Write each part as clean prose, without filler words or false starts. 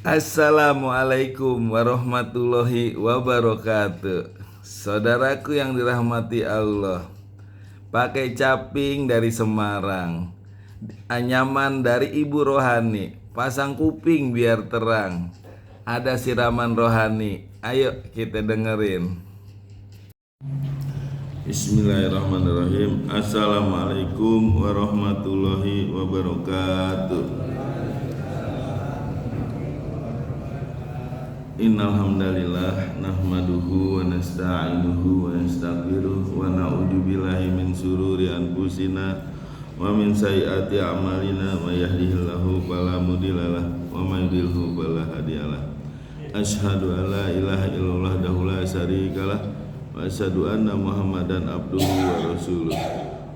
Assalamualaikum warahmatullahi wabarakatuh. Saudaraku yang dirahmati Allah, pakai caping dari Semarang, anyaman dari Ibu Rohani, pasang kuping biar terang. Ada siraman rohani, ayo kita dengerin. Bismillahirrahmanirrahim. Assalamualaikum warahmatullahi wabarakatuh. Innal hamdalillah nahmaduhu wa nasta'inuhu wa nastaghfiruh wa na'udzu billahi min shururi anfusina wa min sayyiati a'malina may yahdihillahu fala mudhillalah wa may yudhlilhu fala hadiyalah. Asyhadu an la ilaha illallah wahdahu la syarikalah wa asyhadu anna Muhammadan abduhu wa rasuluh.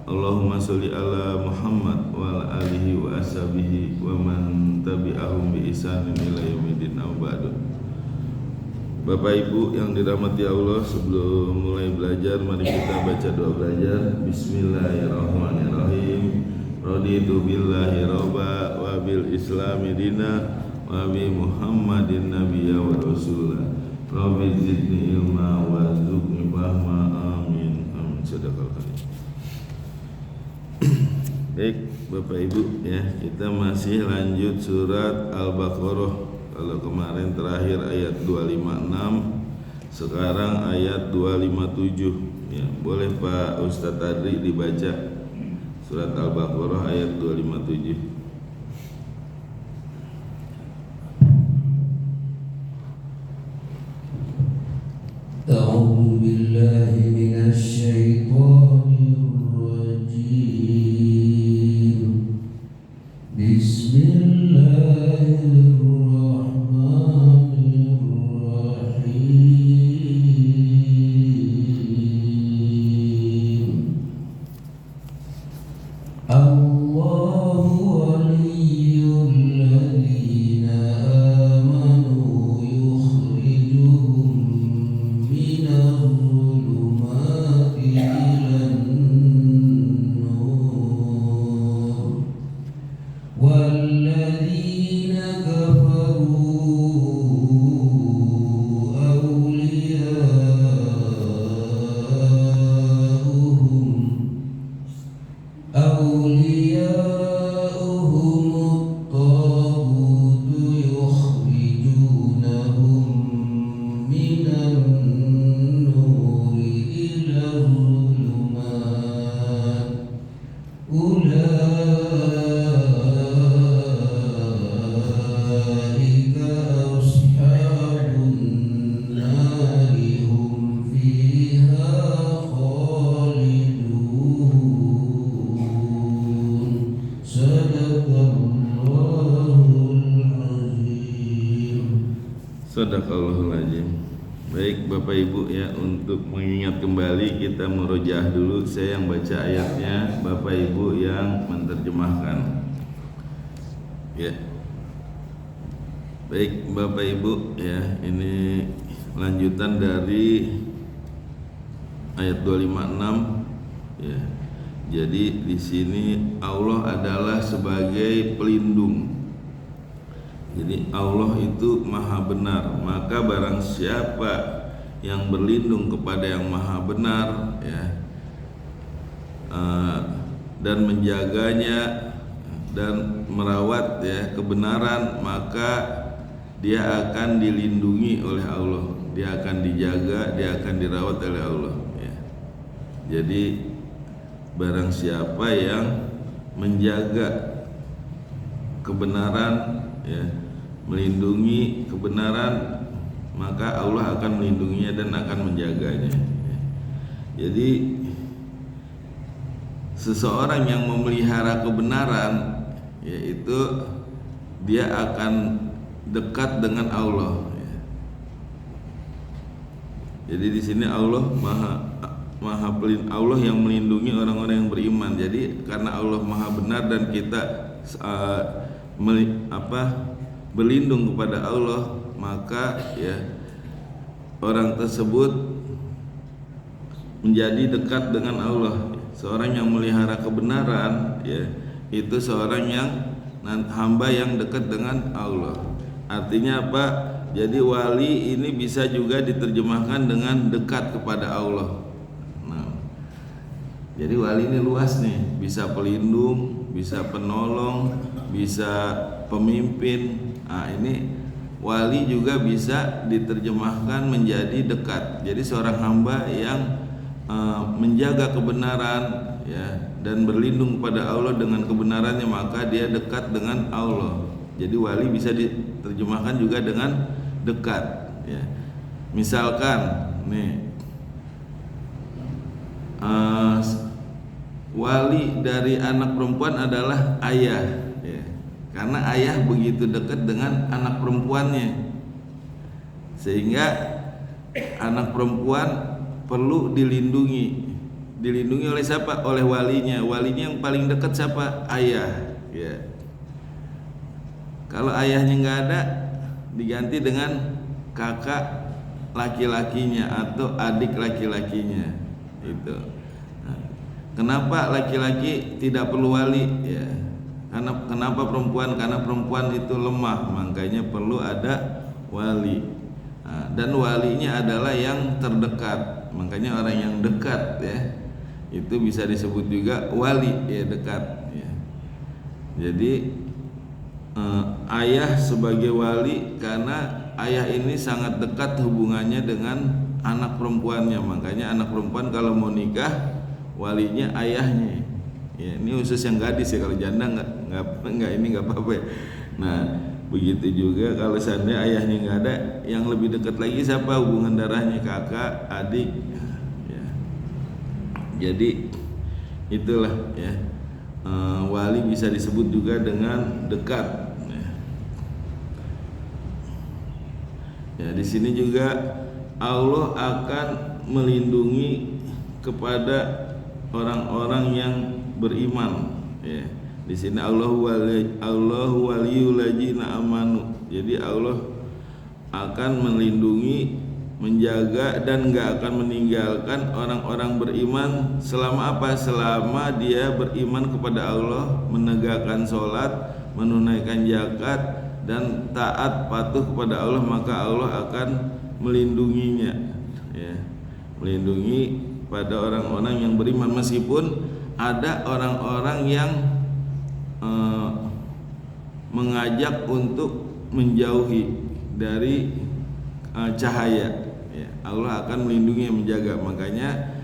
Allahumma sholli ala Muhammad wa ala alihi wa ashabihi wa man tabi'ahum bi ihsanin ila yaumil ba'du. Bapak Ibu yang dirahmati Allah, sebelum mulai belajar mari kita baca doa belajar. Bismillahirrahmanirrahim. Raditu billahi robba wa bil islami dina wa bi Muhammadin nabiyya wa rasulah. Rabbi zidni ilma wa zidni fahma. Amin. Amin. Sadaqal karim. Baik Bapak Ibu ya, kita masih lanjut surat Al-Baqarah. Kalau kemarin terakhir ayat 256, sekarang ayat 257 ya. Boleh Pak Ustadz Adri dibaca surat Al-Baqarah ayat 257. A'udzu billahi minasy syaithanir rajim. Bismillahirrahmanirrahim. Sadaqallahul azim. Baik Bapak Ibu ya, untuk mengingat kembali kita murojaah dulu. Saya yang baca ayatnya, Bapak Ibu yang menerjemahkan. Ya. Baik Bapak Ibu ya, ini lanjutan dari ayat 256 ya. Jadi di sini Allah adalah sebagai pelindung. Jadi Allah itu maha benar, maka barang siapa yang berlindung kepada yang maha benar ya, dan menjaganya dan merawat ya kebenaran, maka dia akan dilindungi oleh Allah, dia akan dijaga, dia akan dirawat oleh Allah ya. Jadi barang siapa yang menjaga kebenaran ya, melindungi kebenaran, maka Allah akan melindunginya dan akan menjaganya. Jadi seseorang yang memelihara kebenaran, yaitu dia akan dekat dengan Allah. Jadi di sini Allah maha pelindung, Allah yang melindungi orang-orang yang beriman. Jadi karena Allah maha benar dan kita berlindung kepada Allah, maka ya orang tersebut menjadi dekat dengan Allah. Seorang yang melihara kebenaran ya, itu seorang yang hamba yang dekat dengan Allah. Artinya apa? Jadi wali ini bisa juga diterjemahkan dengan dekat kepada Allah. Nah, jadi wali ini luas nih, bisa pelindung, bisa penolong, bisa pemimpin. Nah, ini wali juga bisa diterjemahkan menjadi dekat. Jadi seorang hamba yang menjaga kebenaran ya dan berlindung kepada Allah dengan kebenarannya, maka dia dekat dengan Allah. Jadi wali bisa diterjemahkan juga dengan dekat ya. Misalkan nih wali dari anak perempuan adalah ayah ya. Karena ayah begitu dekat dengan anak perempuannya, sehingga anak perempuan perlu dilindungi. Dilindungi oleh siapa? Oleh walinya. Walinya yang paling dekat siapa? Ayah ya. Kalau ayahnya nggak ada, diganti dengan kakak laki-lakinya atau adik laki-lakinya itu. Nah, kenapa laki-laki tidak perlu wali ya? Karena kenapa perempuan? Karena perempuan itu lemah, makanya perlu ada wali. Nah, dan walinya adalah yang terdekat, makanya orang yang dekat ya itu bisa disebut juga wali ya, dekat ya. Jadi ayah sebagai wali karena ayah ini sangat dekat hubungannya dengan anak perempuannya, makanya anak perempuan kalau mau nikah walinya ayahnya ya. Ini khusus yang gadis ya, kalau janda nggak ini nggak apa-apa ya. Nah begitu juga kalau seandainya ayahnya nggak ada, yang lebih dekat lagi siapa? Hubungan darahnya, kakak, adik ya. Jadi itulah ya, wali bisa disebut juga dengan dekat. Ya, di sini juga Allah akan melindungi kepada orang-orang yang beriman. Ya, di sini Allahu waliyul ladzina amanu. Jadi Allah akan melindungi, menjaga dan enggak akan meninggalkan orang-orang beriman selama apa? Selama dia beriman kepada Allah, menegakkan sholat, menunaikan zakat dan taat patuh kepada Allah, maka Allah akan melindunginya ya, melindungi pada orang-orang yang beriman. Meskipun ada orang-orang yang mengajak untuk menjauhi dari cahaya ya, Allah akan melindungi dan menjaga. Makanya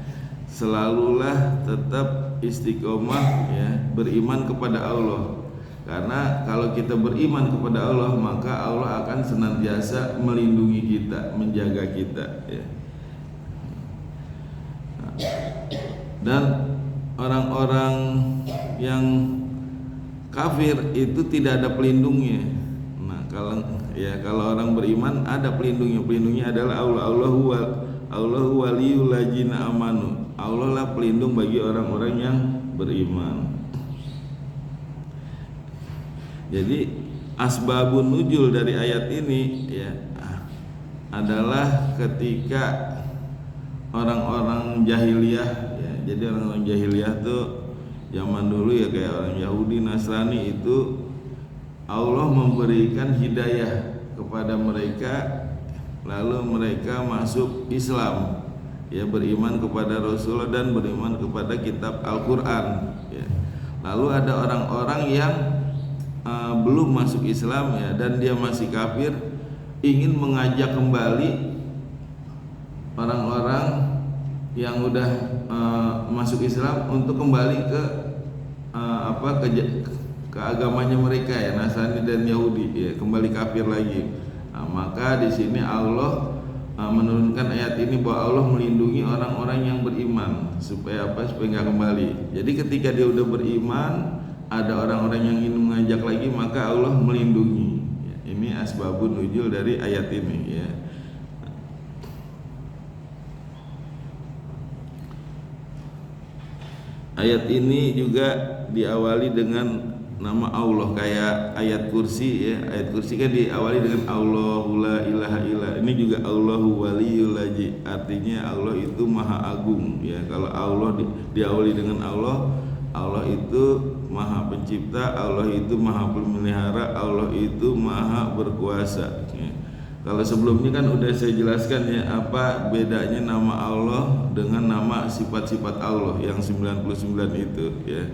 selalulah tetap istiqomah ya, beriman kepada Allah. Karena kalau kita beriman kepada Allah, maka Allah akan senantiasa melindungi kita, menjaga kita ya. Dan orang-orang yang kafir itu tidak ada pelindungnya. Nah, kalau orang beriman ada pelindungnya. Pelindungnya adalah Allah. Allahu waliyul ladzina amanu. Allah lah pelindung bagi orang-orang yang beriman. Jadi asbabun nuzul dari ayat ini ya adalah ketika orang-orang jahiliyah ya. Jadi orang-orang jahiliyah tuh zaman dulu ya, kayak orang Yahudi, Nasrani itu Allah memberikan hidayah kepada mereka, lalu mereka masuk Islam ya, beriman kepada Rasulullah dan beriman kepada kitab Al-Qur'an ya. Lalu ada orang-orang yang belum masuk Islam ya, dan dia masih kafir, ingin mengajak kembali orang-orang yang udah masuk Islam untuk kembali ke ke agamanya mereka ya, Nasrani dan Yahudi ya, kembali kafir lagi. Nah, maka di sini Allah menurunkan ayat ini bahwa Allah melindungi orang-orang yang beriman supaya apa? Supaya nggak kembali. Jadi ketika dia udah beriman, ada orang-orang yang ingin mengajak lagi, maka Allah melindungi ya. Ini asbabun nuzul dari ayat ini ya. Ayat ini juga diawali dengan nama Allah, kayak ayat kursi ya. Ayat kursi kan diawali dengan Allahu la ilaha illa. Ini juga Allahu waliyul ladzi, artinya Allah itu maha agung ya. Kalau Allah diawali dengan Allah, Allah itu maha pencipta, Allah itu maha pemelihara, Allah itu maha berkuasa ya. Kalau sebelumnya kan udah saya jelaskan ya apa bedanya nama Allah dengan nama sifat-sifat Allah yang 99 itu ya.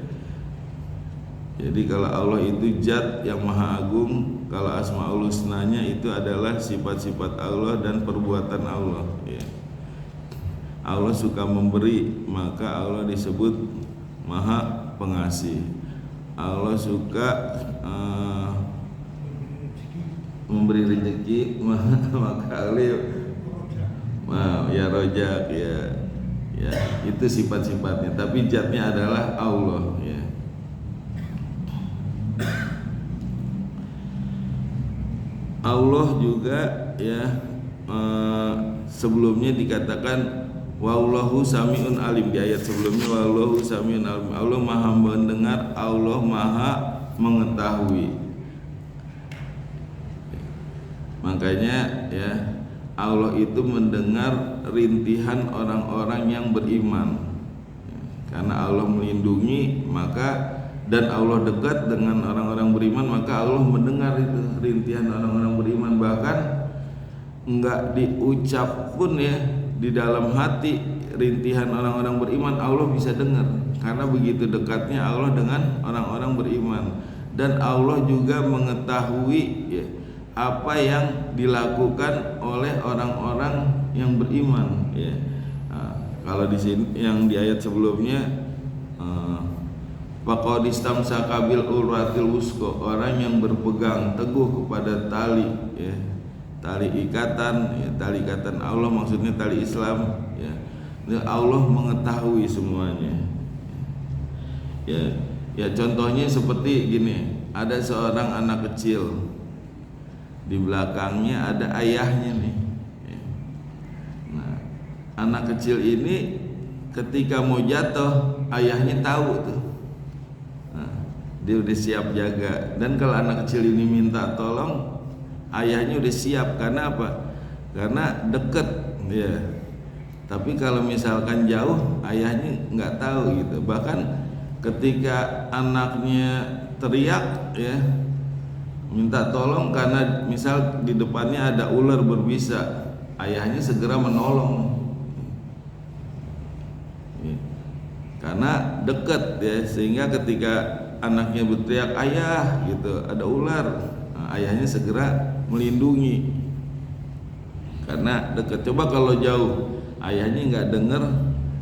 Jadi kalau Allah itu zat yang maha agung, kalau asmaul husnanya itu adalah sifat-sifat Allah dan perbuatan Allah ya. Allah suka memberi, maka Allah disebut maha pengasih. Allah suka memberi rezeki, maka Allah ya rojak ya. Ya, itu sifat-sifatnya, tapi zatnya adalah Allah ya. Allah juga ya sebelumnya dikatakan wallahu samiun alim, di ayat sebelumnya wallahu samiun alim. Allah maha mendengar, Allah maha mengetahui. Makanya ya Allah itu mendengar rintihan orang-orang yang beriman. Karena Allah melindungi, maka dan Allah dekat dengan orang-orang beriman, maka Allah mendengar itu rintihan orang-orang beriman. Bahkan enggak diucap pun ya, di dalam hati rintihan orang-orang beriman Allah bisa dengar, karena begitu dekatnya Allah dengan orang-orang beriman. Dan Allah juga mengetahui ya, apa yang dilakukan oleh orang-orang yang beriman ya. Kalau di sini yang di ayat sebelumnya faqad istamsaka bil urwatil wusqa, orang yang berpegang teguh kepada tali ya, tali ikatan ya, tali ikatan Allah, maksudnya tali Islam ya. Allah mengetahui semuanya ya. Ya contohnya seperti gini, ada seorang anak kecil, di belakangnya ada ayahnya nih ya. Nah anak kecil ini ketika mau jatuh ayahnya tahu tuh, dia udah siap jaga. Dan kalau anak kecil ini minta tolong, ayahnya udah siap. Karena apa? Karena deket ya. Tapi kalau misalkan jauh, ayahnya nggak tahu gitu. Bahkan ketika anaknya teriak ya, minta tolong karena misal di depannya ada ular berbisa, ayahnya segera menolong ya. Karena deket ya, sehingga ketika anaknya berteriak ayah gitu, ada ular, nah, ayahnya segera melindungi karena dekat. Coba kalau jauh, ayahnya nggak dengar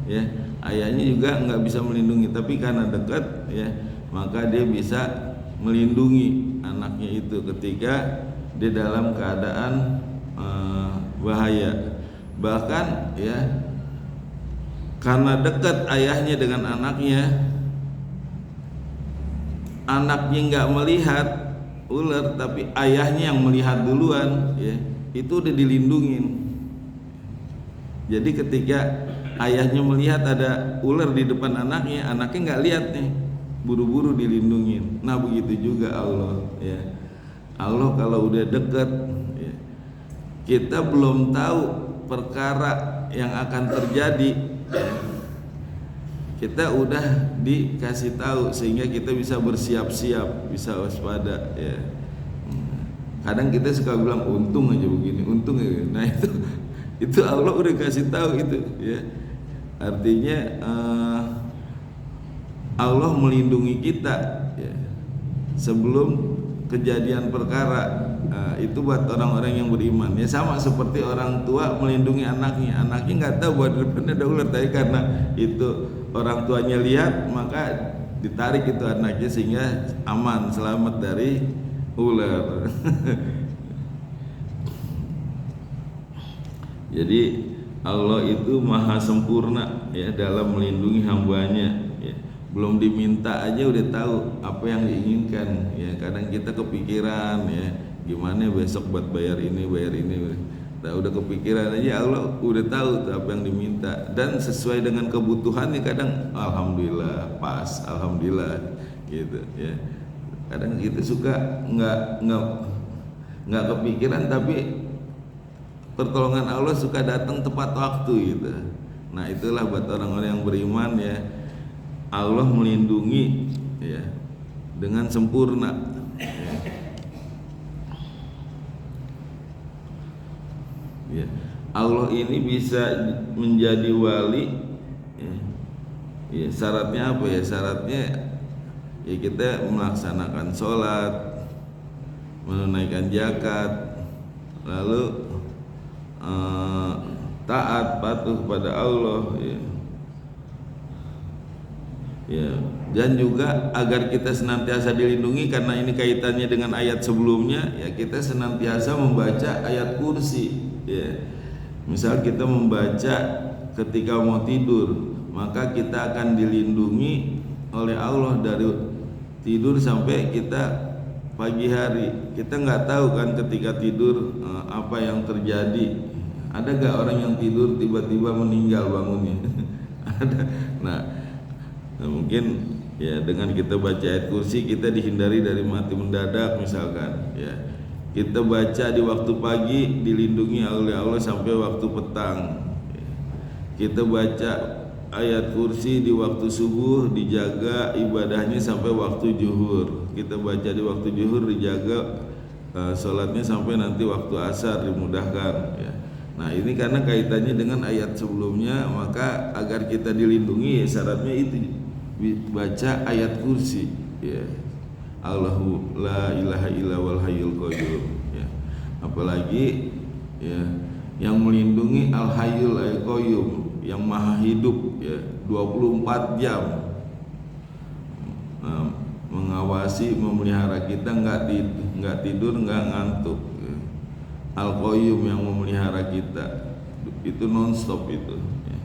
ya, ayahnya juga nggak bisa melindungi. Tapi karena dekat ya, maka dia bisa melindungi anaknya itu ketika dia dalam keadaan bahaya. Bahkan ya, karena dekat ayahnya dengan anaknya, anaknya nggak melihat ular, tapi ayahnya yang melihat duluan ya, itu udah dilindungin. Jadi ketika ayahnya melihat ada ular di depan anaknya, anaknya nggak lihat nih, buru-buru dilindungin. Nah begitu juga Allah ya. Allah kalau udah dekat ya, kita belum tahu perkara yang akan terjadi ya, kita udah dikasih tahu sehingga kita bisa bersiap-siap, bisa waspada ya. Kadang kita suka bilang untung aja begini, untung ya. Nah itu Allah udah kasih tahu itu ya. Artinya Allah melindungi kita ya, sebelum kejadian perkara. Itu buat orang-orang yang beriman ya, sama seperti orang tua melindungi anaknya. Anaknya nggak tahu bahwa di depannya ada ular, tapi karena itu orang tuanya lihat, maka ditarik itu anaknya sehingga aman, selamat dari ular. Jadi Allah itu maha sempurna ya dalam melindungi hambanya ya. Belum diminta aja udah tahu apa yang diinginkan ya. Kadang kita kepikiran ya, gimana besok buat bayar ini. Nah, udah kepikiran aja, Allah udah tahu apa yang diminta dan sesuai dengan kebutuhannya. Kadang alhamdulillah pas, alhamdulillah gitu ya. Kadang kita suka nggak kepikiran, tapi pertolongan Allah suka datang tepat waktu gitu. Nah itulah buat orang-orang yang beriman ya. Allah melindungi ya dengan sempurna. Ya. Allah ini bisa menjadi wali ya. Ya, syaratnya apa ya? Syaratnya ya kita melaksanakan sholat, menunaikan zakat, lalu taat patuh pada Allah ya. Ya, dan juga agar kita senantiasa dilindungi, karena ini kaitannya dengan ayat sebelumnya ya, kita senantiasa membaca ayat kursi ya. Misal kita membaca ketika mau tidur, maka kita akan dilindungi oleh Allah dari tidur sampai kita pagi hari. Kita nggak tahu kan ketika tidur apa yang terjadi. Ada gak orang yang tidur tiba-tiba meninggal bangunnya? Ada. Nah, mungkin ya dengan kita baca ayat kursi kita dihindari dari mati mendadak misalkan ya. Kita baca di waktu pagi dilindungi oleh Allah sampai waktu petang ya. Kita baca ayat kursi di waktu subuh dijaga ibadahnya sampai waktu zuhur. Kita baca di waktu zuhur dijaga sholatnya sampai nanti waktu asar dimudahkan ya. Nah ini karena kaitannya dengan ayat sebelumnya, maka agar kita dilindungi ya syaratnya itu baca ayat kursi ya. Allahu la ilaha illa wal hayyul qayyum ya. Apalagi ya yang melindungi al hayyul qayyum, yang maha hidup ya 24 jam mengawasi memelihara kita, nggak tidur nggak ngantuk ya. Al qayyum yang memelihara kita itu nonstop itu ya.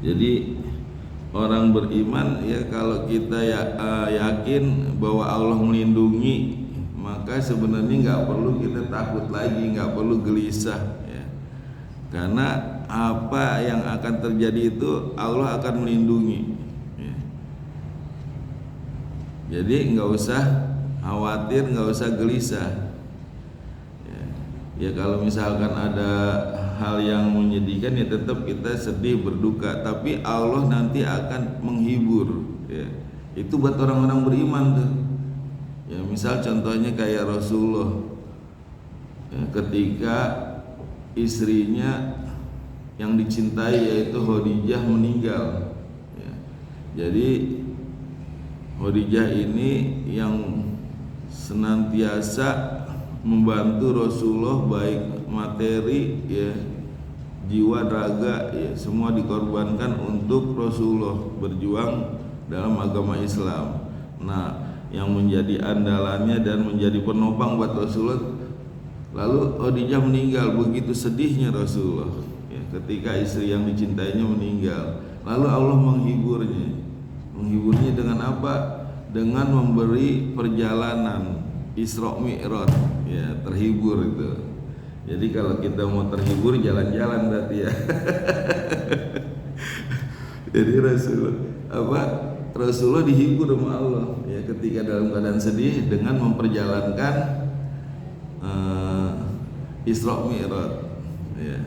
Jadi orang beriman ya kalau kita yakin bahwa Allah melindungi, maka sebenarnya nggak perlu kita takut lagi, nggak perlu gelisah ya. Karena apa yang akan terjadi itu Allah akan melindungi ya. Jadi nggak usah khawatir, nggak usah gelisah ya. Ya kalau misalkan ada hal yang menyedihkan ya tetap kita sedih berduka, tapi Allah nanti akan menghibur ya. Itu buat orang-orang beriman tuh ya. Misal contohnya kayak Rasulullah ya, ketika istrinya yang dicintai yaitu Khadijah meninggal ya. Jadi Khadijah ini yang senantiasa membantu Rasulullah baik materi ya, jiwa, raga ya, semua dikorbankan untuk Rasulullah berjuang dalam agama Islam. Nah, yang menjadi andalannya dan menjadi penopang buat Rasulullah. Lalu Khadijah meninggal, begitu sedihnya Rasulullah ya, ketika istri yang dicintainya meninggal. Lalu Allah menghiburnya. Menghiburnya dengan apa? Dengan memberi perjalanan Isra Mi'raj ya, terhibur itu. Jadi kalau kita mau terhibur jalan-jalan berarti ya. Jadi Rasulullah dihibur sama Allah ya ketika dalam keadaan sedih dengan memperjalankan Isra Mi'raj ya.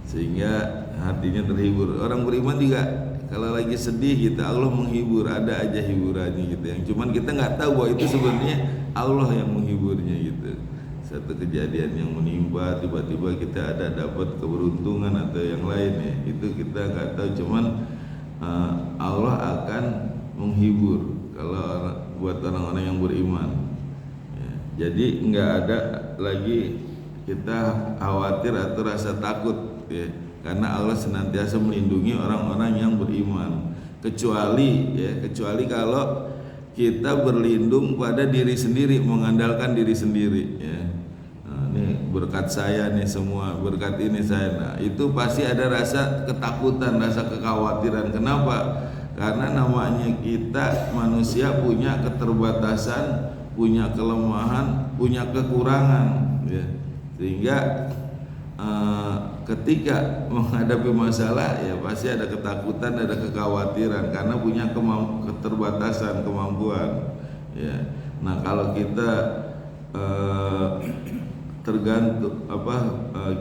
Sehingga hatinya terhibur. Orang beriman juga kalau lagi sedih kita Allah menghibur, ada aja hiburannya gitu. Yang cuman kita nggak tahu bahwa itu sebenarnya Allah yang menghiburnya gitu. Satu kejadian yang menimpa tiba-tiba kita ada dapat keberuntungan atau yang lain ya, itu kita nggak tahu, cuman Allah akan menghibur kalau buat orang-orang yang beriman ya. Jadi nggak ada lagi kita khawatir atau rasa takut ya, karena Allah senantiasa melindungi orang-orang yang beriman, kecuali kalau kita berlindung pada diri sendiri, mengandalkan diri sendiri ya. Nah, ini berkat saya nih, semua berkat ini saya. Nah, itu pasti ada rasa ketakutan, rasa kekhawatiran. Kenapa? Karena namanya kita manusia punya keterbatasan, punya kelemahan, punya kekurangan ya. Sehingga ketika menghadapi masalah ya pasti ada ketakutan, ada kekhawatiran karena punya keterbatasan kemampuan ya. Nah kalau kita tergantung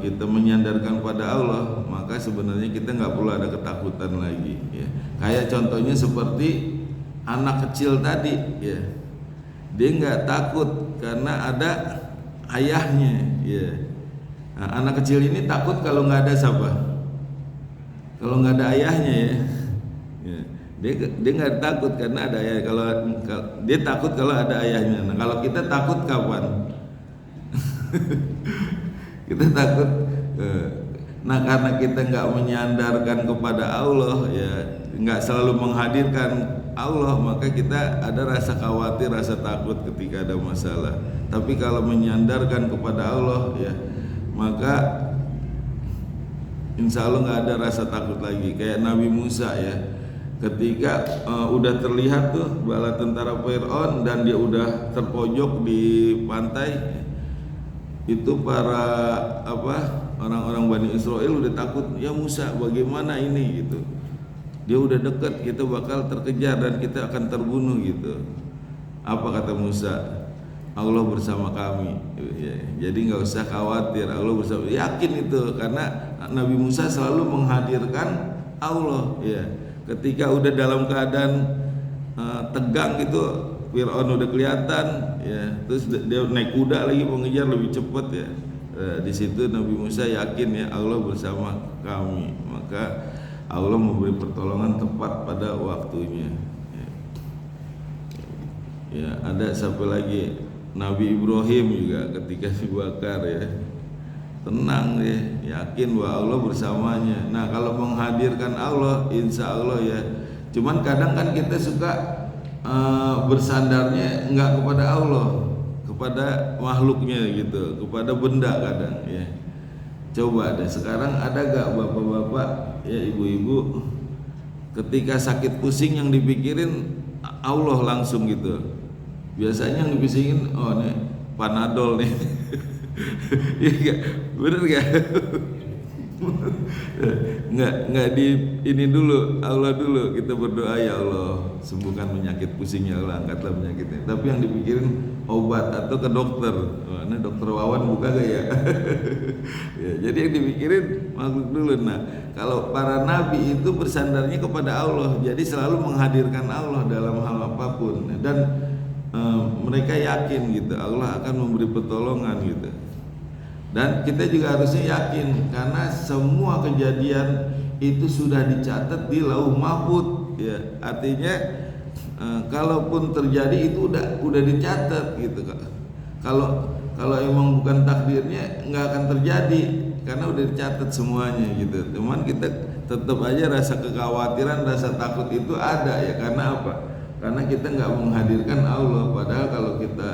kita menyandarkan pada Allah, maka sebenarnya kita nggak perlu ada ketakutan lagi ya. Kayak contohnya seperti anak kecil tadi ya, dia nggak takut karena ada ayahnya ya. Nah, anak kecil ini takut kalau nggak ada siapa? Kalau nggak ada ayahnya ya. Dia nggak takut karena ada ayah. Kalau dia takut kalau ada ayahnya. Nah, kalau kita takut kapan? Kita takut. Nah, karena kita nggak menyandarkan kepada Allah ya, nggak selalu menghadirkan Allah, maka kita ada rasa khawatir, rasa takut ketika ada masalah. Tapi kalau menyandarkan kepada Allah ya, maka insya Allah nggak ada rasa takut lagi. Kayak Nabi Musa ya, ketika udah terlihat tuh bala tentara Fir'aun dan dia udah terpojok di pantai, itu para orang-orang Bani Israel udah takut, ya Musa bagaimana ini gitu. Dia udah dekat, kita bakal terkejar dan kita akan terbunuh gitu. Apa kata Musa? Allah bersama kami ya, jadi nggak usah khawatir, Allah bersama. Yakin itu karena Nabi Musa selalu menghadirkan Allah ya. Ketika udah dalam keadaan tegang gitu, Fir'aun udah kelihatan ya, terus dia naik kuda lagi mengejar lebih cepat ya. Di situ Nabi Musa yakin ya, Allah bersama kami, maka Allah memberi pertolongan tepat pada waktunya ya. Ada siapa lagi? Nabi Ibrahim juga ketika dibakar ya, tenang ya, yakin bahwa Allah bersamanya. Nah, kalau menghadirkan Allah, insya Allah ya. Cuman kadang kan kita suka bersandarnya enggak kepada Allah, kepada makhluknya gitu, kepada benda kadang ya. Coba deh sekarang ada gak bapak-bapak ya, ibu-ibu, ketika sakit pusing yang dipikirin Allah langsung gitu. Biasanya yang dipisingin, oh nih Panadol nih. Iya, bener gak? Nggak di ini dulu, Allah dulu kita berdoa, ya Allah sembuhkan penyakit pusingnya, Allah angkatlah penyakitnya. Tapi yang dipikirin obat atau ke dokter. Wah, ini dokter Wawan buka gak ya? Ya, jadi yang dipikirin makhluk dulu. Nah, kalau para nabi itu bersandarnya kepada Allah, jadi selalu menghadirkan Allah dalam hal apapun, dan mereka yakin gitu Allah akan memberi pertolongan gitu. Dan kita juga harusnya yakin karena semua kejadian itu sudah dicatat di Lauh Mahfuz ya. Artinya kalaupun terjadi itu udah dicatat gitu. Kalau emang bukan takdirnya nggak akan terjadi karena udah dicatat semuanya gitu. Cuman kita tetap aja rasa kekhawatiran, rasa takut itu ada ya. Karena apa? Karena kita nggak menghadirkan Allah. Padahal kalau kita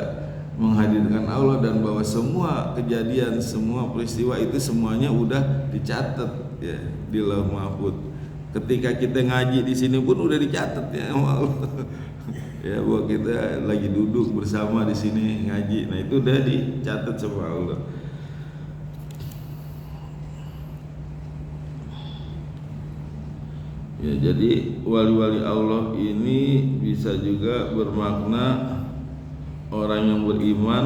menghadirkan Allah dan bahwa semua kejadian, semua peristiwa itu semuanya udah dicatat ya di Lauh Mahfuz. Ketika kita ngaji di sini pun udah dicatat ya sama Allah. Ya, bahwa kita lagi duduk bersama di sini ngaji. Nah, itu udah dicatat sama Allah. Ya, jadi wali-wali Allah ini bisa juga bermakna orang yang beriman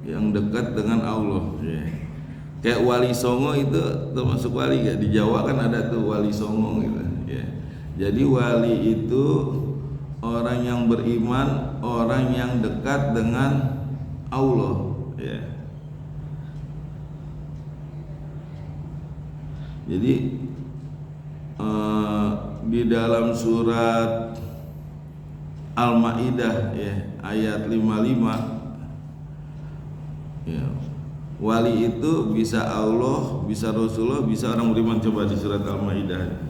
yang dekat dengan Allah ya. Kayak Wali Songo itu termasuk wali gak? Di Jawa kan ada tuh Wali Songo gitu ya. Jadi wali itu orang yang beriman, orang yang dekat dengan Allah ya. Jadi di dalam surat Al-Maidah ya, ayat 55 ya, wali itu bisa Allah, bisa Rasulullah, bisa orang beriman. Coba di surat Al-Maidah,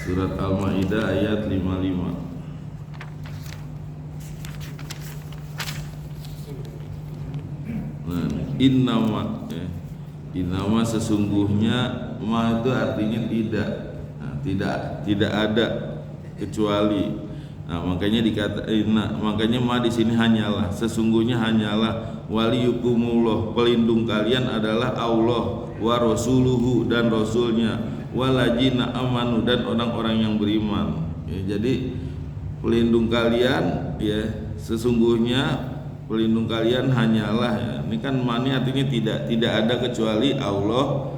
surat Al-Maidah ayat 55. Nah, innama ya, innama sesungguhnya, ma itu artinya tidak. Nah, tidak ada kecuali. Nah, makanya makanya ma di sini hanyalah, sesungguhnya hanyalah, waliyukumullah, pelindung kalian adalah Allah, wa rasuluhu, dan rasulnya, walajina amanu, dan orang-orang yang beriman ya. Jadi pelindung kalian ya, sesungguhnya pelindung kalian hanyalah ya. Ini kan mani artinya tidak ada kecuali Allah,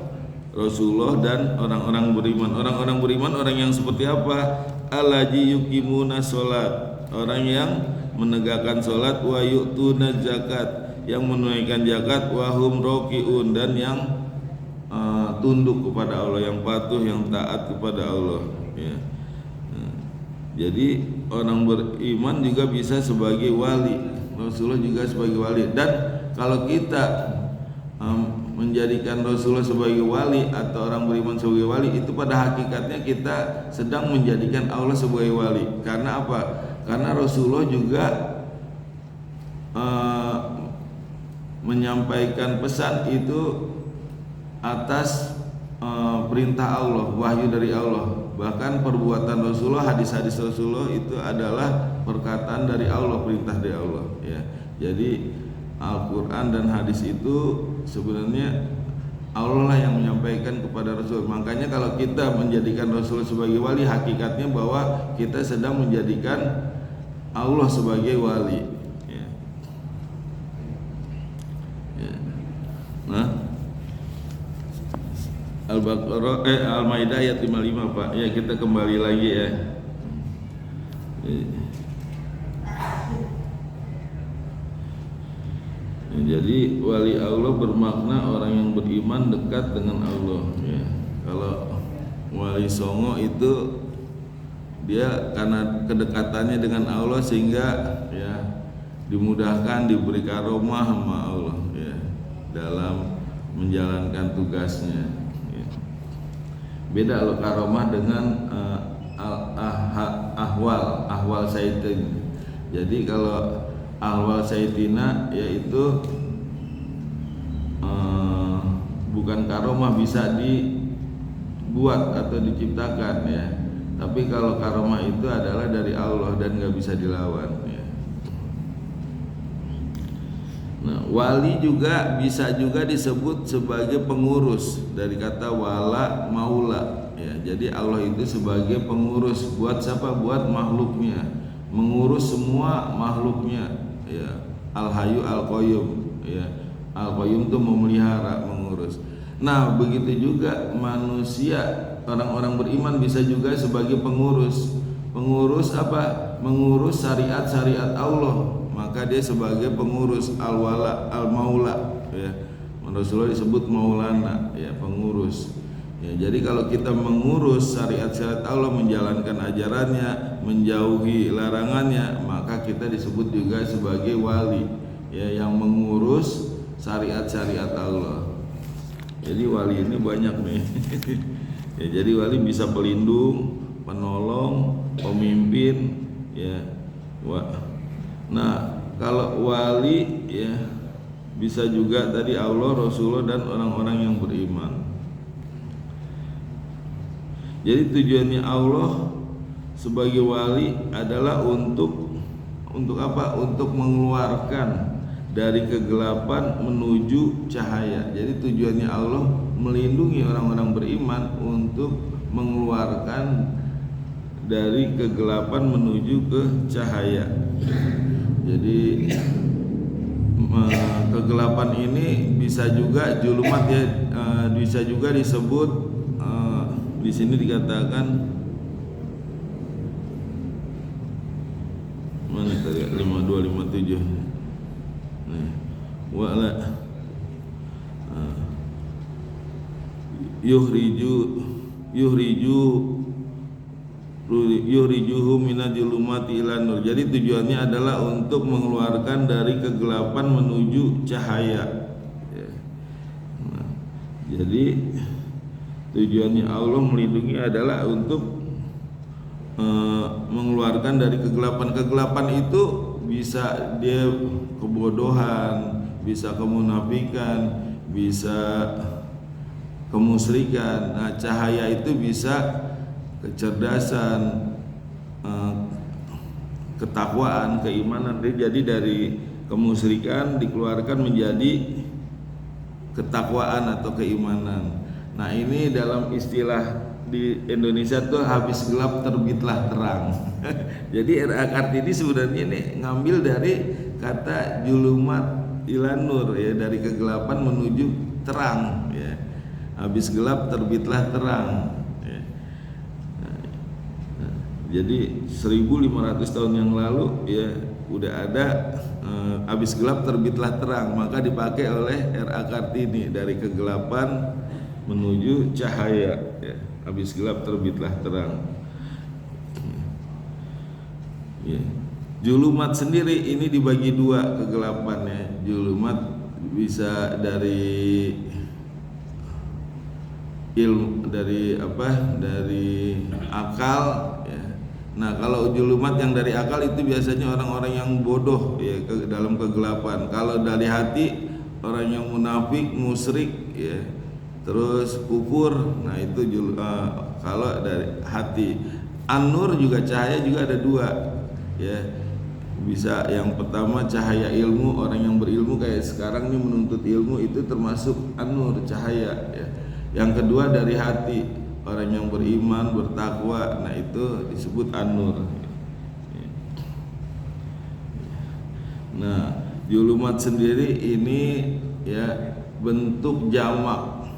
Rasulullah dan orang-orang beriman. Orang-orang beriman orang yang seperti apa? Allazi yuqimuna sholat, orang yang menegakkan sholat, wa yu'tuna zakat, yang menunaikan zakat, wa hum rokiun, dan yang tunduk kepada Allah, yang patuh, yang taat kepada Allah ya. Jadi orang beriman juga bisa sebagai wali, Rasulullah juga sebagai wali. Dan kalau kita menjadikan Rasulullah sebagai wali atau orang beriman sebagai wali, itu pada hakikatnya kita sedang menjadikan Allah sebagai wali. Karena apa? Karena Rasulullah juga menyampaikan pesan itu atas perintah Allah, wahyu dari Allah. Bahkan perbuatan Rasulullah, hadis-hadis Rasulullah itu adalah perkataan dari Allah, perintah dari Allah ya. Jadi Al-Quran dan hadis itu sebenarnya Allah lah yang menyampaikan kepada Rasul. Makanya kalau kita menjadikan Rasul sebagai wali, hakikatnya bahwa kita sedang menjadikan Allah sebagai wali ya. Ya. Nah, Al-Baqarah Al-Maidah ayat 55 Pak. Ya, kita kembali lagi ya. Jadi wali Allah bermakna orang yang beriman dekat dengan Allah ya. Kalau wali songo itu dia karena kedekatannya dengan Allah sehingga ya dimudahkan, diberi karomah sama Allah ya dalam menjalankan tugasnya ya. Beda loh karomah dengan ahwal syaitan. Jadi kalau ahwal syaitina yaitu bukan karomah, bisa dibuat atau diciptakan ya. Tapi kalau karomah itu adalah dari Allah dan nggak bisa dilawan ya. Nah, wali juga bisa juga disebut sebagai pengurus dari kata wala maula ya. Jadi Allah itu sebagai pengurus buat siapa? Buat makhluknya, mengurus semua makhluknya ya. Al-Hayyu Al-Qayyum ya. Al-Qayyum itu memelihara, mengurus. Nah, begitu juga manusia, orang-orang beriman bisa juga sebagai pengurus. Pengurus apa? Mengurus syariat-syariat Allah. Maka dia sebagai pengurus al-wala, al-maula ya. Rasulullah disebut maulana ya, pengurus. Ya, jadi kalau kita mengurus syariat-syariat Allah, menjalankan ajarannya, menjauhi larangannya, maka kita disebut juga sebagai wali ya, yang mengurus syariat-syariat Allah. Jadi wali ini banyak nih. Ya, jadi wali bisa pelindung, penolong, pemimpin ya. Nah, kalau wali ya bisa juga tadi Allah, Rasulullah dan orang-orang yang beriman. Jadi tujuannya Allah sebagai wali adalah untuk apa? Untuk mengeluarkan dari kegelapan menuju cahaya. Jadi tujuannya Allah melindungi orang-orang beriman untuk mengeluarkan dari kegelapan menuju ke cahaya. Jadi kegelapan ini bisa juga julumat ya, bisa juga disebut di sini dikatakan mana tadi 5257 wala yuhrijuhum minadz-zulumati ilan nur. Jadi tujuannya adalah untuk mengeluarkan dari kegelapan menuju cahaya ya. Nah, jadi tujuannya Allah melindungi adalah untuk mengeluarkan dari kegelapan. Kegelapan itu bisa dia kebodohan, bisa kemunafikan, bisa kemusyrikan. Nah, cahaya itu bisa kecerdasan, ketakwaan, keimanan. Jadi dari kemusyrikan dikeluarkan menjadi ketakwaan atau keimanan. Nah, ini dalam istilah di Indonesia tuh habis gelap terbitlah terang. Jadi RA Kartini sebenarnya ini ngambil dari kata julumat ilan nur ya, dari kegelapan menuju terang ya. Habis gelap terbitlah terang ya. Jadi 1500 tahun yang lalu ya udah ada habis gelap terbitlah terang, maka dipakai oleh RA Kartini dari kegelapan menuju cahaya ya. Habis gelap terbitlah terang ya. Julumat sendiri ini dibagi dua kegelapannya. Julumat bisa dari ilmu, dari akal ya. Nah kalau julumat yang dari akal itu biasanya orang-orang yang bodoh ya, dalam kegelapan. Kalau dari hati orang yang munafik, musyrik ya, terus kufur. Nah itu kalau dari hati. An-nur juga cahaya juga ada dua ya. Bisa yang pertama cahaya ilmu, orang yang berilmu kayak sekarang ini menuntut ilmu, itu termasuk an-nur, cahaya ya. Yang kedua dari hati, orang yang beriman, bertakwa, nah itu disebut an-nur. Nah, julumat sendiri ini ya bentuk jamak.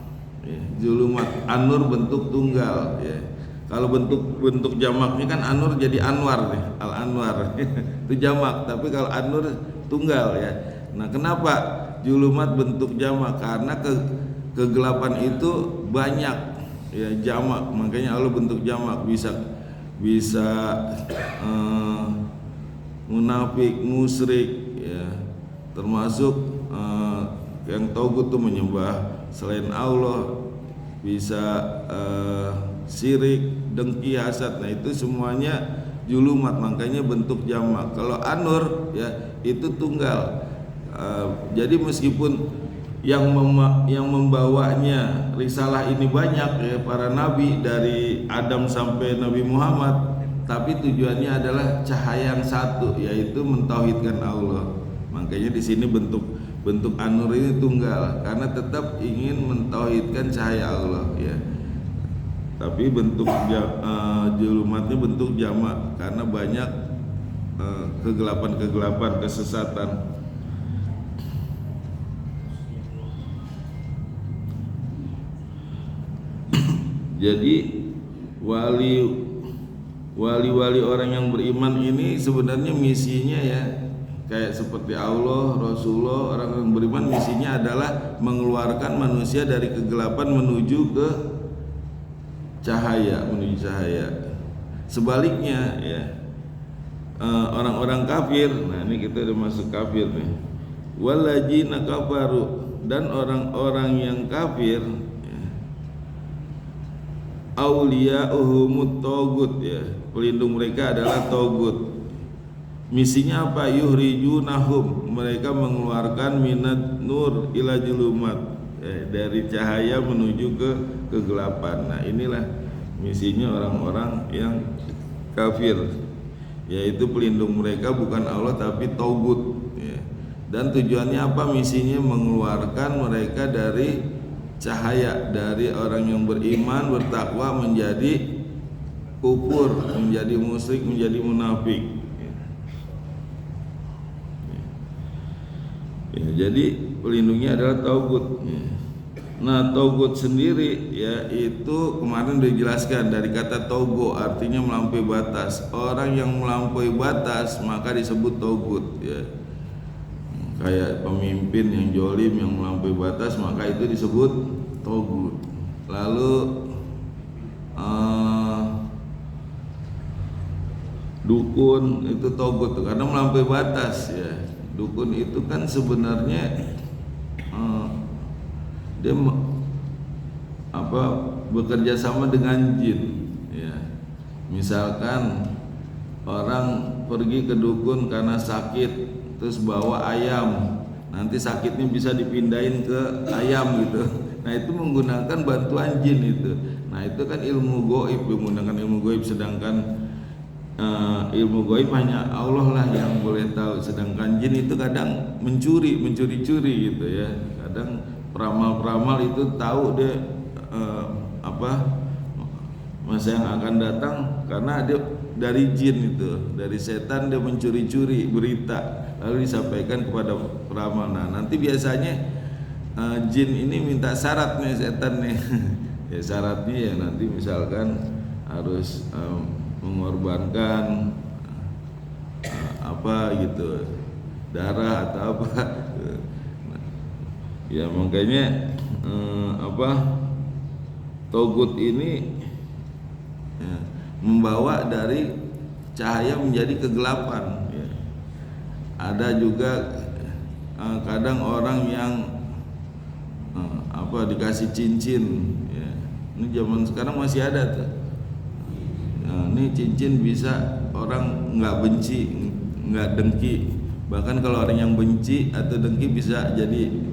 Ya, julumat an-nur bentuk tunggal ya. Kalau bentuk jamaknya kan an-nur jadi Anwar nih, Al-Anwar. Itu jamak, tapi kalau an-nur tunggal ya. Nah, kenapa julumat bentuk jamak? Karena kegelapan itu banyak ya, jamak, makanya Allah bentuk jamak. Bisa munafik, musyrik ya, termasuk yang tauhid tuh menyembah selain Allah, bisa syirik, dengki, hasad. Nah itu semuanya julumat, makanya bentuk jamak. Kalau an-nur ya itu tunggal. Jadi meskipun yang membawanya risalah ini banyak ya, para nabi dari Adam sampai Nabi Muhammad, tapi tujuannya adalah cahaya yang satu, yaitu mentauhidkan Allah. Makanya di sini bentuk an-nur ini tunggal, karena tetap ingin mentauhidkan cahaya Allah ya. Tapi bentuk julumatnya bentuk jamak, karena banyak kegelapan kesesatan. Jadi wali orang yang beriman ini sebenarnya misinya ya kayak seperti Allah, Rasulullah. Orang yang beriman misinya adalah mengeluarkan manusia dari kegelapan menuju ke cahaya, Sebaliknya ya, orang-orang kafir, nah ini kita udah masuk kafir nih. Walladzina kafaru, dan orang-orang yang kafir ya, auliya'uhumut tagut ya, pelindung mereka adalah tagut. Misinya apa? Yuhrijunahum, mereka mengeluarkan minat nur ila julumat ya, dari cahaya menuju ke kegelapan. Nah inilah misinya orang-orang yang kafir, yaitu pelindung mereka bukan Allah tapi tagut ya. Dan tujuannya apa? Misinya mengeluarkan mereka dari cahaya, dari orang yang beriman, bertakwa menjadi kufur, menjadi musyrik, menjadi munafik ya. Jadi pelindungnya adalah tagut ya. Nah togut sendiri ya itu kemarin udah dijelaskan dari kata togo, artinya melampaui batas. Orang yang melampaui batas maka disebut togut ya. Kayak pemimpin yang jolim yang melampaui batas maka itu disebut togut. Lalu dukun itu togut karena melampaui batas ya. Dukun itu kan sebenarnya dia bekerja sama dengan jin ya. Misalkan orang pergi ke dukun karena sakit terus bawa ayam, nanti sakitnya bisa dipindahin ke ayam gitu. Nah itu menggunakan bantuan jin itu. Nah itu kan ilmu gaib, menggunakan ilmu gaib. Sedangkan ilmu gaib hanya Allah lah yang boleh tahu. Sedangkan jin itu kadang mencuri-curi gitu ya. Kadang peramal-peramal itu tahu dia masa yang akan datang, karena dia dari jin itu, dari setan dia mencuri-curi berita lalu disampaikan kepada peramal. Nah, nanti biasanya jin ini minta syarat nih setan nih. Ya syaratnya ya nanti misalkan harus mengorbankan apa gitu, darah atau apa. Ya makanya togut ini ya, membawa dari cahaya menjadi kegelapan ya. Ada juga kadang orang yang dikasih cincin ya. Ini zaman sekarang masih ada tuh. Nah, ini cincin bisa orang nggak benci, nggak dengki. Bahkan kalau orang yang benci atau dengki bisa jadi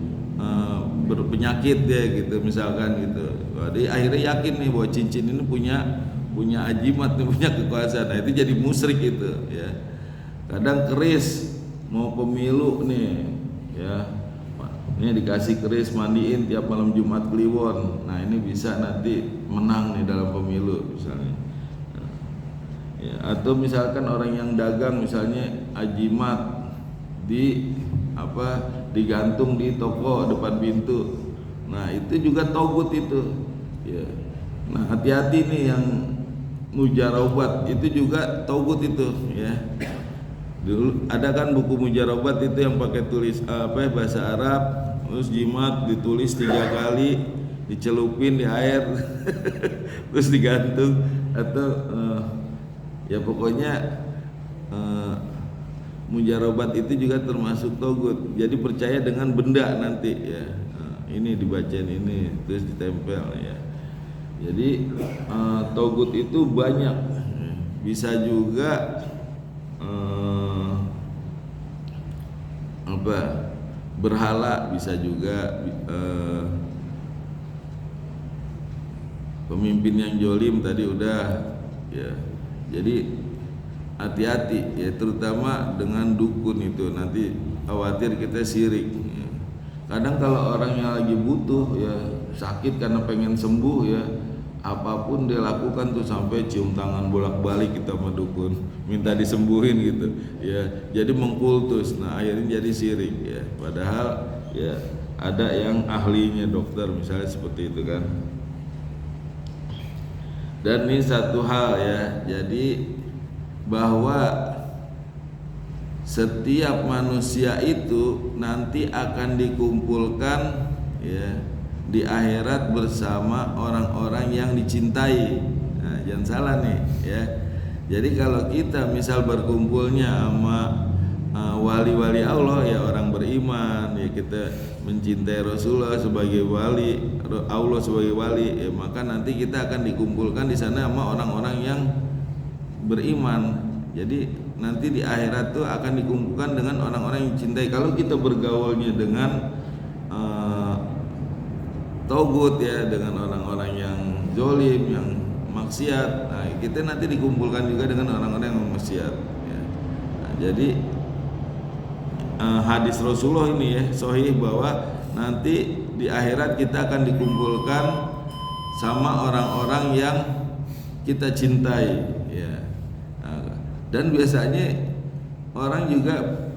berpenyakit ya gitu misalkan gitu. Jadi akhirnya yakin nih bahwa cincin ini punya ajimat, punya kekuasaan. Nah, itu jadi musyrik itu ya. Kadang keris mau pemilu nih ya. Ini dikasih keris mandiin tiap malam Jumat Kliwon. Nah, ini bisa nanti menang nih dalam pemilu misalnya. Ya, atau misalkan orang yang dagang misalnya ajimat digantung di toko depan pintu. Nah, itu juga togut itu. Ya. Nah, hati-hati nih yang mujarobat itu juga togut itu ya. Dulu ada kan buku mujarobat itu yang pakai tulis bahasa Arab, terus jimat ditulis 3 kali, dicelupin di air terus digantung atau ya pokoknya mujarobat itu juga termasuk togut. Jadi percaya dengan benda nanti ya. Ini dibacain ini terus ditempel ya. Jadi togut itu banyak. Bisa juga berhala, bisa juga pemimpin yang jolim tadi udah ya. Jadi hati-hati ya, terutama dengan dukun itu, nanti khawatir kita syirik ya. Kadang kalau orang yang lagi butuh ya, sakit karena pengen sembuh ya, apapun dia lakukan tuh, sampai cium tangan bolak-balik kita sama dukun minta disembuhin gitu ya. Jadi mengkultus. Nah, akhirnya jadi syirik ya. Padahal ya ada yang ahlinya, dokter misalnya seperti itu kan. Dan ini satu hal ya, jadi bahwa setiap manusia itu nanti akan dikumpulkan ya di akhirat bersama orang-orang yang dicintai. Nah, jangan salah nih ya. Jadi kalau kita misal berkumpulnya sama wali-wali Allah ya, orang beriman ya, kita mencintai Rasulullah sebagai wali, Allah sebagai wali ya, maka nanti kita akan dikumpulkan di sana sama orang-orang yang beriman. Jadi nanti di akhirat tuh akan dikumpulkan dengan orang-orang yang cintai. Kalau kita bergaulnya dengan togut ya, dengan orang-orang yang zolim, yang maksiat, nah kita nanti dikumpulkan juga dengan orang-orang yang maksiat ya. Nah, jadi hadis Rasulullah ini ya sahih bahwa nanti di akhirat kita akan dikumpulkan sama orang-orang yang kita cintai ya. Nah, dan biasanya orang juga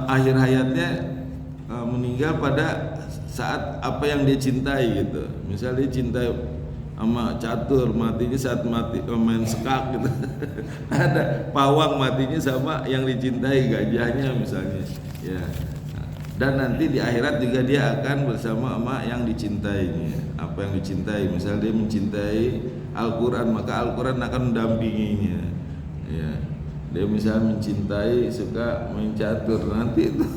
akhir hayatnya meninggal pada saat apa yang dia cintai gitu. Misal dia cintai sama catur, matinya saat mati main sekak gitu. Ada pawang matinya sama yang dicintai, gajahnya misalnya ya. Dan nanti di akhirat juga dia akan bersama sama yang dicintainya. Apa yang dicintai, misal dia mencintai Al-Quran, maka Al-Quran akan mendampinginya ya. Dia misal mencintai, suka main catur, nanti itu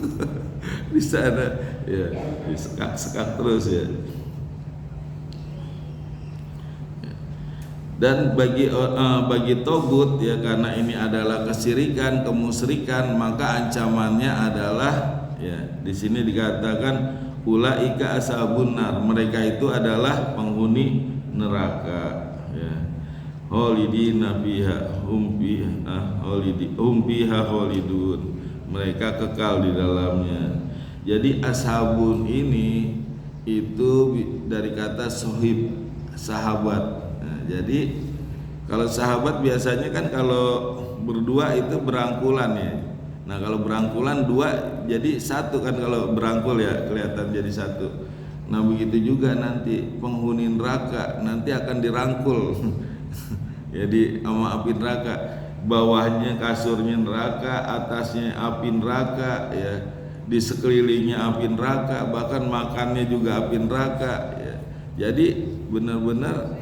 di sana ya disekak-sekak terus ya. Dan bagi togut ya, karena ini adalah kesyirikan, kemusyrikan, maka ancamannya adalah ya di sini dikatakan ulaika ashabun nar, mereka itu adalah penghuni neraka ya. Khalidina fiha hum fiha khalidun, mereka kekal di dalamnya. Jadi ashabun ini itu dari kata sohib, sahabat. Nah, jadi Kalau sahabat biasanya kan kalau berdua itu berangkulan ya. Nah kalau berangkulan dua jadi satu kan, kalau berangkul ya kelihatan jadi satu. Nah begitu juga nanti penghuni neraka nanti akan dirangkul jadi sama api neraka, bawahnya kasurnya neraka, atasnya api neraka ya, di sekelilingnya api neraka, bahkan makannya juga api neraka ya. Jadi benar-benar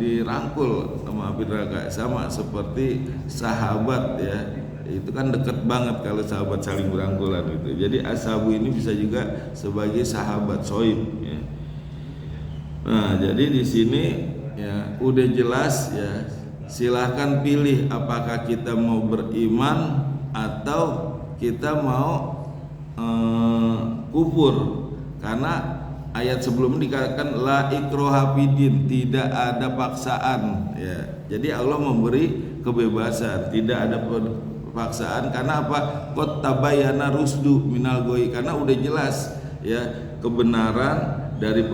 dirangkul sama api neraka, sama seperti sahabat ya. Itu kan dekat banget kalau sahabat saling berangkulan gitu. Jadi ashabu ini bisa juga sebagai sahabat soib ya. Nah, jadi di sini ya udah jelas ya. Silahkan pilih apakah kita mau beriman atau kita mau kufur. Karena ayat sebelumnya dikatakan la ikraha fidin, tidak ada paksaan ya. Jadi Allah memberi kebebasan, tidak ada paksaan. Karena apa? Qad tabayyana rusdu minal ghoi, karena udah jelas ya kebenaran dari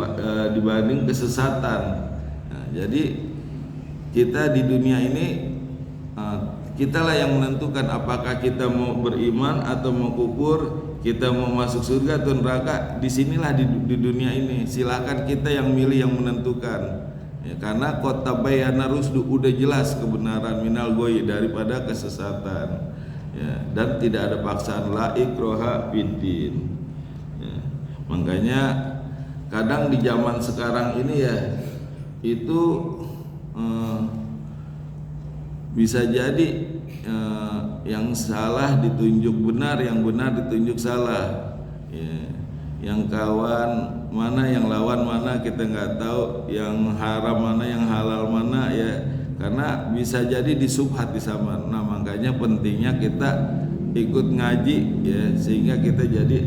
dibanding kesesatan. Nah, jadi kita di dunia ini kitalah yang menentukan apakah kita mau beriman atau mau kufur, kita mau masuk surga atau neraka. Disinilah di dunia ini silakan kita yang milih, yang menentukan ya, karena qad tabayyana rusdu, udah jelas kebenaran minal ghoi, daripada kesesatan ya, dan tidak ada paksaan, la ikraha fiddin ya. Makanya kadang di zaman sekarang ini ya itu bisa jadi yang salah ditunjuk benar, yang benar ditunjuk salah ya. Yang kawan mana, yang lawan mana kita nggak tahu, yang haram mana, yang halal mana ya, karena bisa jadi disubhat di sama. Nah makanya pentingnya kita ikut ngaji ya, sehingga kita jadi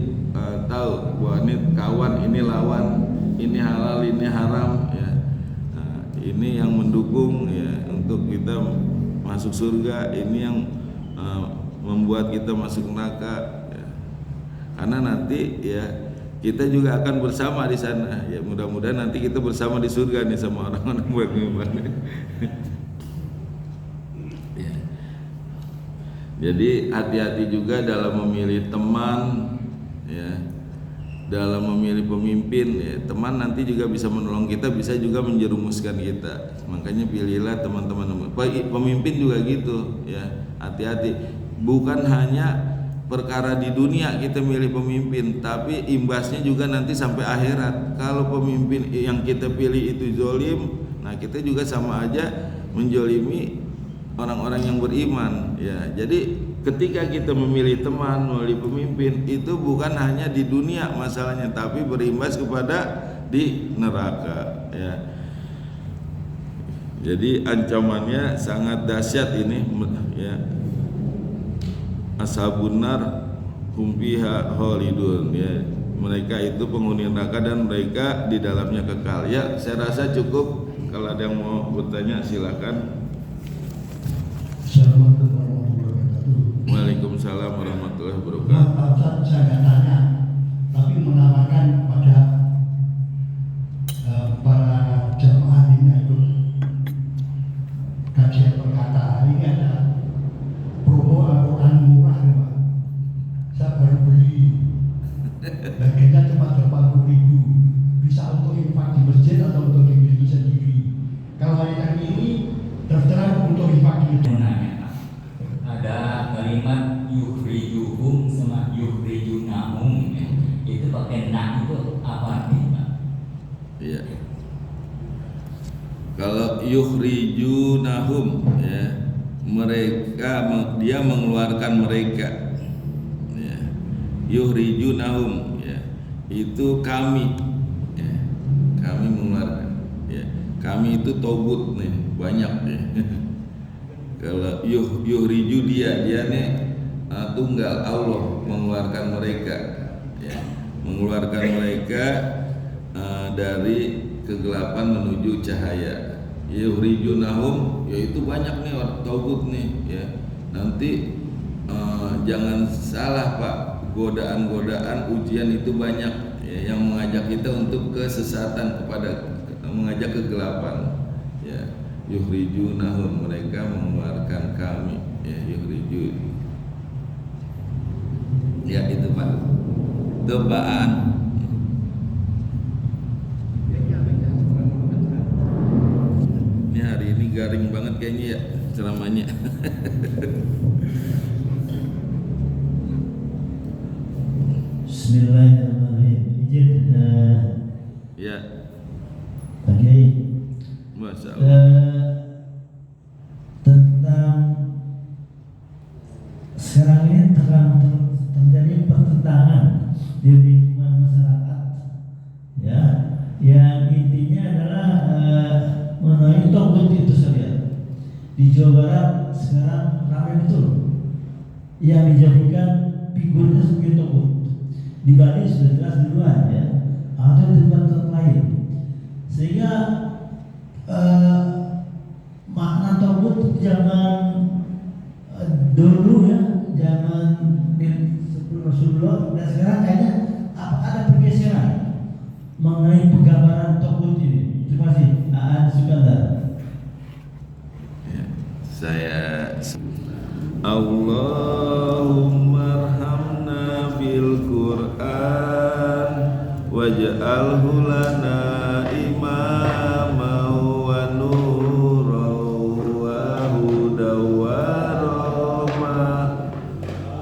tahu bahwa ini kawan, ini lawan, ini halal, ini haram ya. Nah, ini yang mendukung ya untuk kita masuk surga, ini yang membuat kita masuk neraka ya. Karena nanti ya kita juga akan bersama di sana ya, mudah-mudahan nanti kita bersama di surga nih sama orang-orang beriman ya. Jadi hati-hati juga dalam memilih teman ya, dalam memilih pemimpin ya. Teman nanti juga bisa menolong kita, bisa juga menjerumuskan kita. Makanya pilihlah teman-teman. Pemimpin juga gitu ya, hati-hati. Bukan hanya perkara di dunia kita milih pemimpin, tapi imbasnya juga nanti sampai akhirat. Kalau pemimpin yang kita pilih itu zolim, nah kita juga sama aja menjolimi orang-orang yang beriman ya. Jadi ketika kita memilih teman, memilih pemimpin, itu bukan hanya di dunia masalahnya, tapi berimbas kepada di neraka ya. Jadi ancamannya sangat dahsyat ini ya. Ashabun nar hum fiha khalidun ya. Mereka itu penghuni neraka dan mereka di dalamnya kekal. Ya, saya rasa cukup. Kalau ada yang mau bertanya silakan. Assalamualaikum warahmatullahi wabarakatuh. Waalaikumsalam warahmatullahi wabarakatuh. Maaf Pak Ustaz, saya nggak tanya, tapi menawarkan pada para jamaah ini yang ikut kajian perkata ini ada promo Al-Quran murah ya Pak. Saya baru beli, harganya cuma 80.000, bisa untuk infak di masjid atau untuk diri sendiri. Kalau yang ini terserah untuk infak di masjid. Ada kalimat yukhrijuhum sama yukhrijunahum ya. Itu pakai na itu apa artinya? Iya. Kalau yukhrijunahum ya, mereka, dia mengeluarkan mereka ya. Yukhrijunahum ya, itu kami ya. Kami mengeluarkan ya. Kami itu togut nih, banyak ya. Kalau yuhriju dia nih tunggal, Allah mengeluarkan mereka ya. Mengeluarkan mereka dari kegelapan menuju cahaya. Yukhrijunahum yaitu banyak nih orang togut nih ya. Nanti jangan salah Pak, godaan-godaan ujian itu banyak ya, yang mengajak kita untuk kesesatan, kepada mengajak kegelapan ya. yukhrijunahum, mereka mengeluarkan kami, ya yukhrijun. Ya itu Pak, itu Pak Aan. Ini hari ini garing banget kayaknya ya ceramahnya. Bismillahirrahmanirrahim. Izin Ya, Pak Kiai, Masya Allah. tentang sekarang ini terjadi pertentangan di lingkungan masyarakat, ya, yang intinya adalah mengenai togut itu saja. Di Jawa Barat sekarang ramai betul yang dijadikan figurnya sebagai togut. Di Bali sudah jelas duluan, ya, atau di tempat lain, sehingga makna togut zaman dulu, ya, zaman sebelum Rasulullah dan sekarang kayaknya ada pergeseran mengenai penggambaran togut ini. Terima kasih, Aan Sukandar. Ya, saya Allahumma arhamna bil Qur'an waj'alhu lana imama wa nuran wa hudan wa rahmah.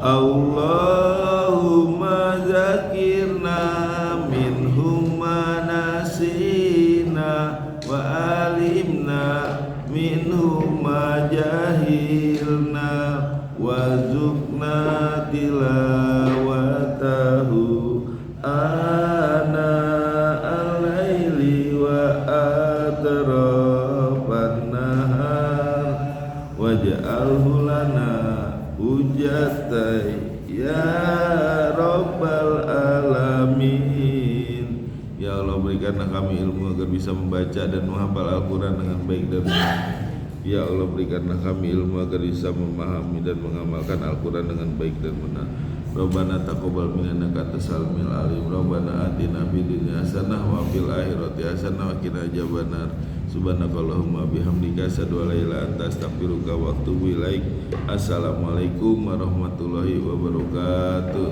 Allahumma zakirna minhum ma nasina wa alimna minhum ma jahilna warzuqna tilawatahu ana al-laili wa atrafan nahar waj'alhu lana hujjatai ya rabbal alamin. Ya Allah, berikanlah kami ilmu agar bisa membaca dan menghafal Al-Quran dengan baik dan benar. Ya Allah, berikanlah kami ilmu agar bisa memahami dan mengamalkan Al-Quran dengan baik dan benar. Rabbana taqabbal minna innaka antas samiul alim. Rabbana atina fid dunya hasanah wa fil akhirati hasanah wa qina adzabannar. Subhanakallahumma bihamdika asyhadu an la ilaha illa anta astaghfiruka wa atubu ilaik. Assalamualaikum warahmatullahi wabarakatuh.